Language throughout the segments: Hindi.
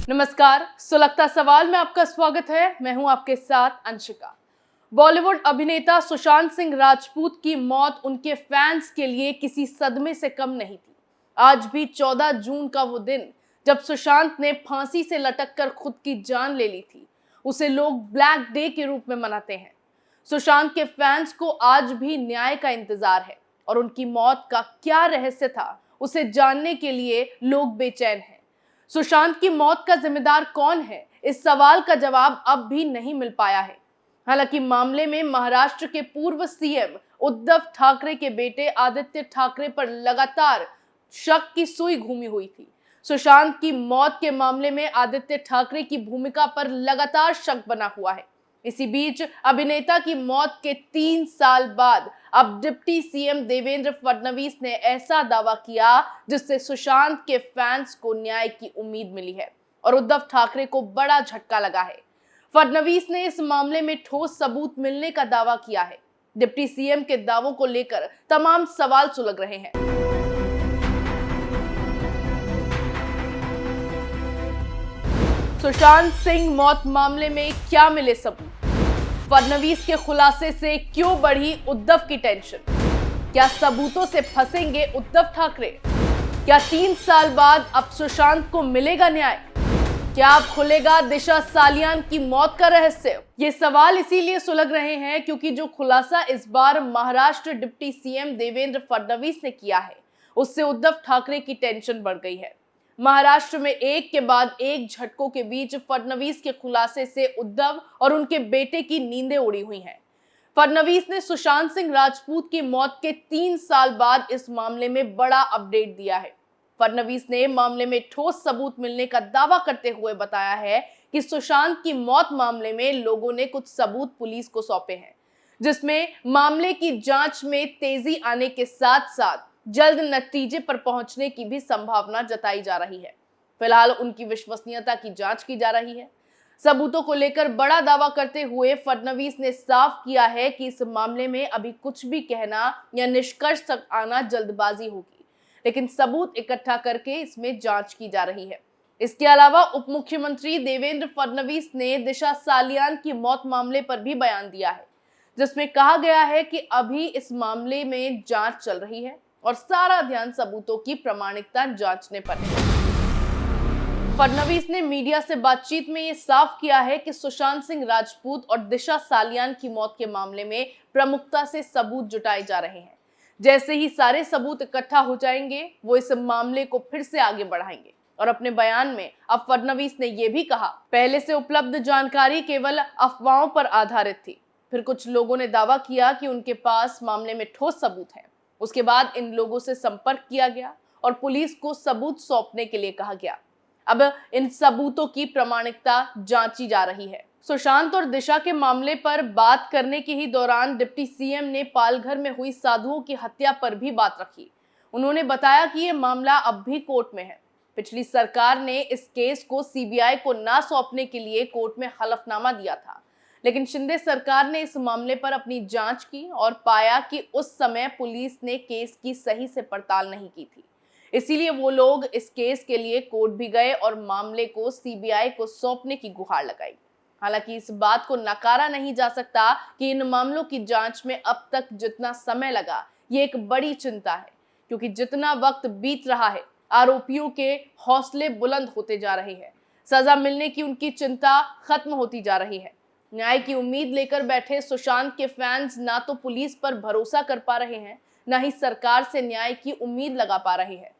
नमस्कार, सुलगता सवाल में आपका स्वागत है। मैं हूं आपके साथ अंशिका। बॉलीवुड अभिनेता सुशांत सिंह राजपूत की मौत उनके फैंस के लिए किसी सदमे से कम नहीं थी। आज भी 14 जून का वो दिन जब सुशांत ने फांसी से लटककर खुद की जान ले ली थी, उसे लोग ब्लैक डे के रूप में मनाते हैं। सुशांत के फैंस को आज भी न्याय का इंतजार है और उनकी मौत का क्या रहस्य था, उसे जानने के लिए लोग बेचैन हैं। सुशांत की मौत का जिम्मेदार कौन है, इस सवाल का जवाब अब भी नहीं मिल पाया है। हालांकि मामले में महाराष्ट्र के पूर्व सीएम उद्धव ठाकरे के बेटे आदित्य ठाकरे पर लगातार शक की सुई घूमी हुई थी। सुशांत की मौत के मामले में आदित्य ठाकरे की भूमिका पर लगातार शक बना हुआ है। इसी बीच अभिनेता की मौत के 3 साल बाद अब डिप्टी सीएम देवेंद्र फडणवीस ने ऐसा दावा किया जिससे सुशांत के फैंस को न्याय की उम्मीद मिली है और उद्धव ठाकरे को बड़ा झटका लगा है। फडणवीस ने इस मामले में ठोस सबूत मिलने का दावा किया है। डिप्टी सीएम के दावों को लेकर तमाम सवाल सुलग रहे हैं। सुशांत सिंह मौत मामले में क्या मिले सबूत? फडणवीस के खुलासे से क्यों बढ़ी उद्धव की टेंशन? क्या सबूतों से फंसेंगे उद्धव ठाकरे? क्या 3 साल बाद अब सुशांत को मिलेगा न्याय? क्या अब खुलेगा दिशा सालियान की मौत का रहस्य? ये सवाल इसीलिए सुलग रहे हैं क्योंकि जो खुलासा इस बार महाराष्ट्र डिप्टी सीएम देवेंद्र फडणवीस ने किया है, उससे उद्धव ठाकरे की टेंशन बढ़ गई है। महाराष्ट्र में एक के बाद एक झटकों के बीच फडणवीस के खुलासे से उद्धव और उनके बेटे की नींदें उड़ी हुई हैं। फडणवीस ने सुशांत सिंह राजपूत की मौत के 3 साल बाद इस मामले में बड़ा अपडेट दिया है। फडणवीस ने मामले में ठोस सबूत मिलने का दावा करते हुए बताया है कि सुशांत की मौत मामले में लोगों ने कुछ सबूत पुलिस को सौंपे हैं, जिसमें मामले की जांच में तेजी आने के साथ साथ जल्द नतीजे पर पहुंचने की भी संभावना जताई जा रही है। फिलहाल उनकी विश्वसनीयता की जांच की जा रही है। सबूतों को लेकर बड़ा दावा करते हुए फडणवीस ने साफ किया है कि इस मामले में अभी कुछ भी कहना या निष्कर्ष तक आना जल्दबाजी होगी, लेकिन सबूत इकट्ठा करके इसमें जांच की जा रही है। इसके अलावा उप मुख्यमंत्री देवेंद्र फडणवीस ने दिशा सालियान की मौत मामले पर भी बयान दिया है, जिसमें कहा गया है कि अभी इस मामले में जांच चल रही है और सारा ध्यान सबूतों की प्रामाणिकता जांचने पर है। फडणवीस ने मीडिया से बातचीत में यह साफ किया है कि सुशांत सिंह राजपूत और दिशा सालियान की मौत के मामले में प्रमुखता से सबूत जुटाए जा रहे हैं। जैसे ही सारे सबूत इकट्ठा हो जाएंगे, वो इस मामले को फिर से आगे बढ़ाएंगे। और अपने बयान में अब फडणवीस ने यह भी कहा, पहले से उपलब्ध जानकारी केवल अफवाहों पर आधारित थी। फिर कुछ लोगों ने दावा किया कि उनके पास मामले में ठोस सबूत है। उसके बाद इन लोगों से संपर्क किया गया और पुलिस को सबूत सौंपने के लिए कहा गया। अब इन सबूतों की प्रामाणिकता जांची जा रही है। सुशांत और दिशा के मामले पर बात करने के ही दौरान डिप्टी सीएम ने पालघर में हुई साधुओं की हत्या पर भी बात रखी। उन्होंने बताया कि यह मामला अब भी कोर्ट में है। पिछली सरकार ने इस केस को सीबीआई को ना सौंपने के लिए कोर्ट में हलफनामा दिया था, लेकिन शिंदे सरकार ने इस मामले पर अपनी जांच की और पाया कि उस समय पुलिस ने केस की सही से पड़ताल नहीं की थी। इसीलिए वो लोग इस केस के लिए कोर्ट भी गए और मामले को सीबीआई को सौंपने की गुहार लगाई। हालांकि इस बात को नकारा नहीं जा सकता कि इन मामलों की जांच में अब तक जितना समय लगा, ये एक बड़ी चिंता है, क्योंकि जितना वक्त बीत रहा है, आरोपियों के हौसले बुलंद होते जा रहे हैं। सजा मिलने की उनकी चिंता खत्म होती जा रही है। न्याय की उम्मीद लेकर बैठे सुशांत के फैंस ना तो पुलिस पर भरोसा कर पा रहे हैं, ना ही सरकार से न्याय की उम्मीद लगा पा रहे हैं,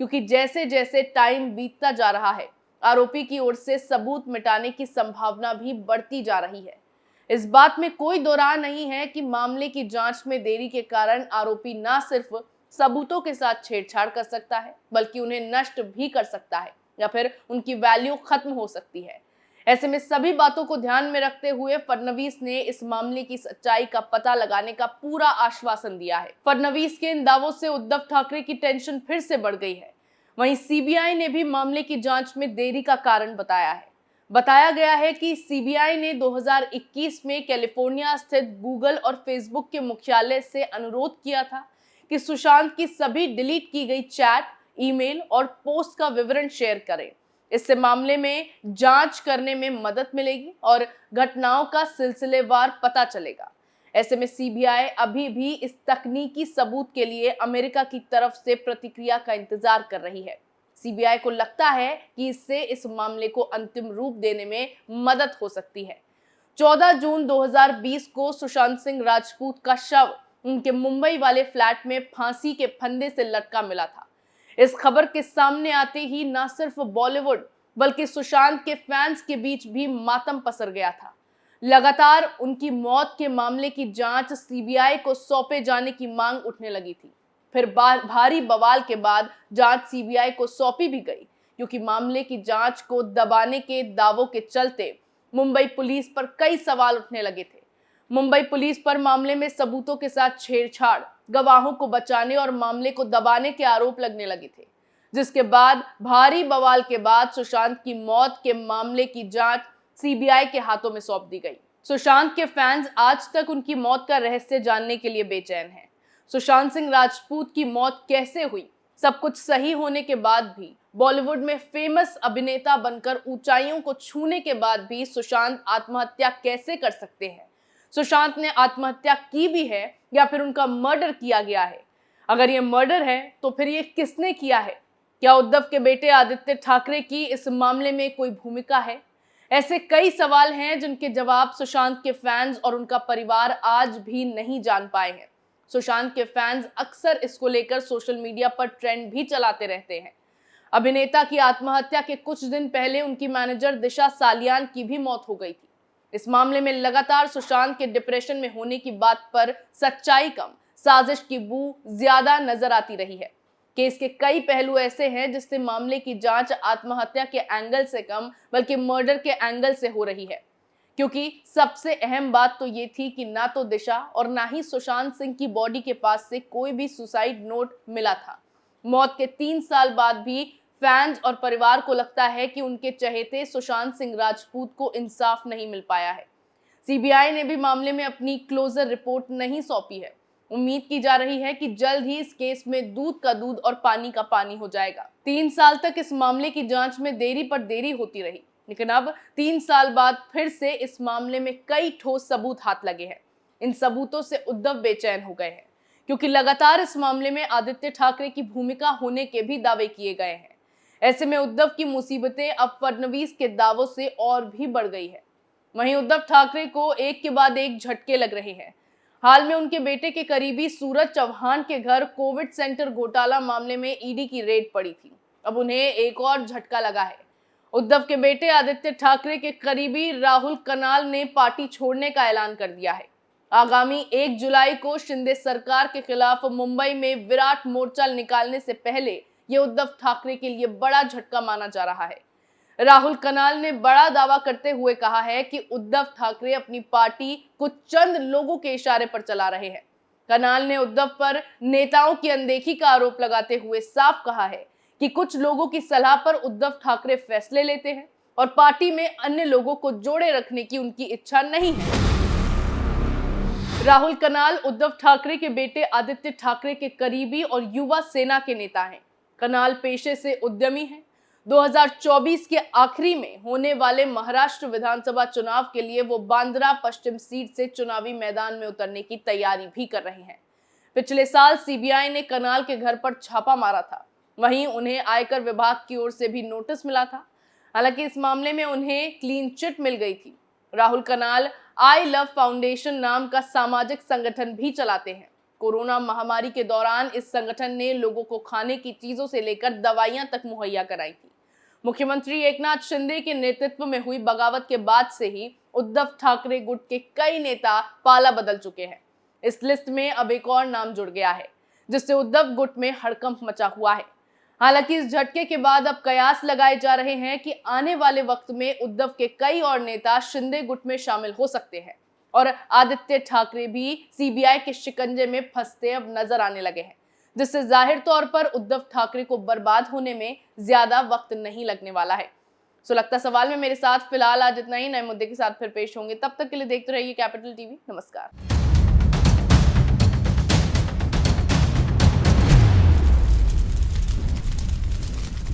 क्योंकि जैसे जैसे टाइम बीतता जा रहा है, आरोपी की ओर से सबूत मिटाने की संभावना भी बढ़ती जा रही है। इस बात में कोई दो राय नहीं है कि मामले की जांच में देरी के कारण आरोपी न सिर्फ सबूतों के साथ छेड़छाड़ कर सकता है, बल्कि उन्हें नष्ट भी कर सकता है या फिर उनकी वैल्यू खत्म हो सकती है। ऐसे में सभी बातों को ध्यान में रखते हुए फडणवीस ने इस मामले की सच्चाई का पता लगाने का पूरा आश्वासन दिया है। फडणवीस के इन दावों से उद्धव ठाकरे की टेंशन फिर से बढ़ गई है। वहीं सीबीआई ने भी मामले की जांच में देरी का कारण बताया है। बताया गया है कि सीबीआई ने 2021 में कैलिफोर्निया स्थित गूगल और फेसबुक के मुख्यालय से अनुरोध किया था कि सुशांत की सभी डिलीट की गई चैट, ईमेल और पोस्ट का विवरण शेयर करें, इससे मामले में जांच करने में मदद मिलेगी और घटनाओं का सिलसिलेवार पता चलेगा। ऐसे में सीबीआई अभी भी इस तकनीकी सबूत के लिए अमेरिका की तरफ से प्रतिक्रिया का इंतजार कर रही है। सीबीआई को लगता है कि इससे इस मामले को अंतिम रूप देने में मदद हो सकती है। 14 जून 2020 को सुशांत सिंह राजपूत का शव उनके मुंबई वाले फ्लैट में फांसी के फंदे से लटका मिला था। इस खबर के सामने आते ही न सिर्फ बॉलीवुड बल्कि सुशांत के फैंस के बीच भी मातम पसर गया था। लगातार उनकी मौत के मामले की जांच सीबीआई को सौंपे जाने की मांग उठने लगी थी। फिर भारी बवाल के बाद जांच सीबीआई को सौंपी भी गई, क्योंकि मामले की जांच को दबाने के दावों के चलते मुंबई पुलिस पर कई सवाल उठने लगे थे। मुंबई पुलिस पर मामले में सबूतों के साथ छेड़छाड़, गवाहों को बचाने और मामले को दबाने के आरोप लगने लगे थे, जिसके बाद भारी बवाल के बाद सुशांत की मौत के मामले की जांच सीबीआई के हाथों में सौंप दी गई। सुशांत के फैंस आज तक उनकी मौत का रहस्य जानने के लिए बेचैन हैं। सुशांत सिंह राजपूत की मौत कैसे हुई? सब कुछ सही होने के बाद भी, बॉलीवुड में फेमस अभिनेता बनकर ऊंचाइयों को छूने के बाद भी सुशांत आत्महत्या कैसे कर सकते हैं? सुशांत ने आत्महत्या की भी है या फिर उनका मर्डर किया गया है? अगर ये मर्डर है तो फिर ये किसने किया है? क्या उद्धव के बेटे आदित्य ठाकरे की इस मामले में कोई भूमिका है? ऐसे कई सवाल हैं जिनके जवाब सुशांत के फैंस और उनका परिवार आज भी नहीं जान पाए हैं। सुशांत के फैंस अक्सर इसको लेकर सोशल मीडिया पर ट्रेंड भी चलाते रहते हैं। अभिनेता की आत्महत्या के कुछ दिन पहले उनकी मैनेजर दिशा सालियान की भी मौत हो गई थी। इस मामले में लगातार सुशांत के डिप्रेशन में होने की बात पर सच्चाई कम, साजिश की बू ज्यादा नजर आती रही है। केस के कई पहलू ऐसे हैं जिससे मामले की जांच आत्महत्या के एंगल से कम बल्कि मर्डर के एंगल से हो रही है, क्योंकि सबसे अहम बात तो ये थी कि ना तो दिशा और ना ही सुशांत सिंह की बॉडी के पास से कोई भी सुसाइड नोट मिला था। मौत के 3 साल बाद भी फैंस और परिवार को लगता है कि उनके चहेते सुशांत सिंह राजपूत को इंसाफ नहीं मिल पाया है। सीबीआई ने भी मामले में अपनी क्लोजर रिपोर्ट नहीं सौंपी है। उम्मीद की जा रही है कि जल्द ही इस केस में दूध का दूध और पानी का पानी हो जाएगा। 3 साल तक इस मामले की जांच में देरी पर देरी होती रही, लेकिन अब 3 साल बाद फिर से इस मामले में कई ठोस सबूत हाथ लगे हैं। इन सबूतों से उद्धव बेचैन हो गए हैं, क्योंकि लगातार इस मामले में आदित्य ठाकरे की भूमिका होने के भी दावे किए गए हैं। ऐसे में उद्धव की मुसीबतें अब फडणवीस के दावों से और भी बढ़ गई है। वहीं उद्धव ठाकरे को एक के बाद एक झटके लग रहे हैं। हाल में उनके बेटे के करीबी सूरज चौहान के घर कोविड सेंटर घोटाला मामले में ईडी की रेड पड़ी थी। अब उन्हें एक और झटका लगा है। उद्धव के बेटे आदित्य ठाकरे के करीबी राहुल कनाल ने पार्टी छोड़ने का ऐलान कर दिया है। आगामी 1 जुलाई को शिंदे सरकार के खिलाफ मुंबई में विराट मोर्चा निकालने से पहले ये उद्धव ठाकरे के लिए बड़ा झटका माना जा रहा है। राहुल कनाल ने बड़ा दावा करते हुए कहा है कि उद्धव ठाकरे अपनी पार्टी कुछ चंद लोगों के इशारे पर चला रहे हैं। कनाल ने उद्धव पर नेताओं की अनदेखी का आरोप लगाते हुए साफ कहा है कि कुछ लोगों की सलाह पर उद्धव ठाकरे फैसले लेते हैं और पार्टी में अन्य लोगों को जोड़े रखने की उनकी इच्छा नहीं है। राहुल कनाल उद्धव ठाकरे के बेटे आदित्य ठाकरे के करीबी और युवा सेना के नेता हैं। कनाल पेशे से उद्यमी हैं। 2024 के आखिरी में होने वाले महाराष्ट्र विधानसभा चुनाव के लिए वो बांद्रा पश्चिम सीट से चुनावी मैदान में उतरने की तैयारी भी कर रहे हैं। पिछले साल सीबीआई ने कनाल के घर पर छापा मारा था। वहीं उन्हें आयकर विभाग की ओर से भी नोटिस मिला था। हालांकि इस मामले में उन्हें क्लीन चिट मिल गई थी। राहुल कनाल आई लव फाउंडेशन नाम का सामाजिक संगठन भी चलाते हैं। कोरोना महामारी के दौरान इस संगठन ने लोगों को खाने की चीजों से लेकर दवाइयां तक मुहैया कराई थी। मुख्यमंत्री एकनाथ शिंदे के नेतृत्व में हुई बगावत के बाद से ही उद्धव ठाकरे गुट के कई नेता पाला बदल चुके हैं। इस लिस्ट में अब एक और नाम जुड़ गया है, जिससे उद्धव गुट में हड़कंप मचा हुआ है। हालांकि इस झटके के बाद अब कयास लगाए जा रहे हैं कि आने वाले वक्त में उद्धव के कई और नेता शिंदे गुट में शामिल हो सकते हैं और आदित्य ठाकरे भी सीबीआई के शिकंजे में फंसते अब नजर आने लगे हैं, जिससे जाहिर तौर पर उद्धव ठाकरे को बर्बाद होने में ज्यादा वक्त नहीं लगने वाला है। सुलगता सवाल में मेरे साथ फिलहाल आज इतना ही। नए मुद्दे के साथ फिर पेश होंगे। तब तक के लिए देखते रहिए कैपिटल टीवी। नमस्कार।